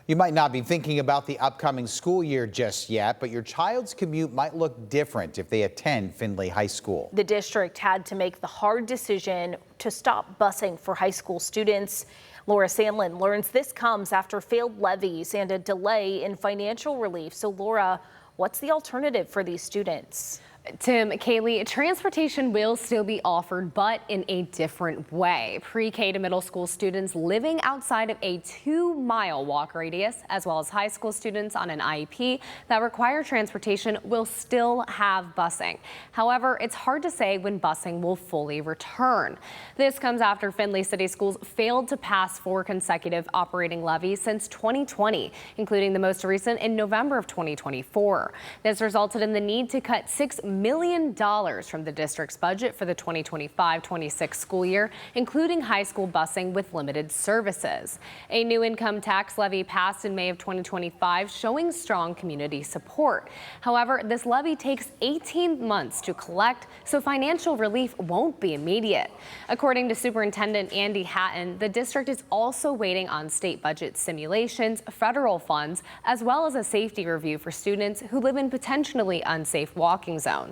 You might not be thinking about the upcoming school year just yet, but your child's commute might look different if they attend Findlay High School. The district had to make the hard decision to stop busing for high school students. Laura Sandlin learns this comes after failed levies and a delay in financial relief. So Laura, what's the alternative for these students? Tim, Kaylee, transportation will still be offered, but in a different way. Pre-K to middle school students living outside of a 2-mile walk radius, as well as high school students on an IEP that require transportation, will still have busing. However, it's hard to say when busing will fully return. This comes after Findlay City Schools failed to pass 4 consecutive operating levies since 2020, including the most recent in November of 2024. This resulted in the need to cut $6 million from the district's budget for the 2025-26 school year, including high school busing with limited services. A new income tax levy passed in May of 2025, showing strong community support. However, this levy takes 18 months to collect, so financial relief won't be immediate. According to Superintendent Andy Hatton, the district is also waiting on state budget simulations, federal funds, as well as a safety review for students who live in potentially unsafe walking zones.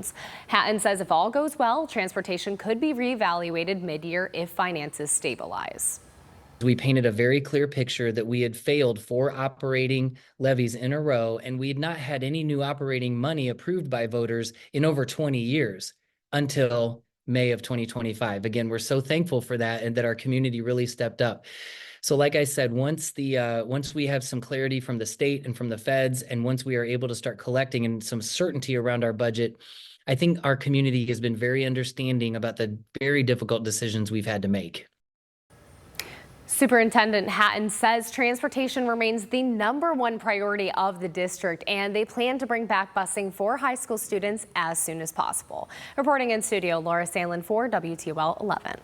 Hatton says if all goes well, transportation could be reevaluated mid-year if finances stabilize. We painted a very clear picture that we had failed 4 operating levies in a row, and we had not had any new operating money approved by voters in over 20 years until May of 2025. Again, we're so thankful for that and that our community really stepped up. So like I said, once we have some clarity from the state and from the feds, and once we are able to start collecting and some certainty around our budget, I think our community has been very understanding about the very difficult decisions we've had to make. Superintendent Hatton says transportation remains the #1 priority of the district, and they plan to bring back busing for high school students as soon as possible. Reporting in studio, Laura Sandlin for WTOL 11.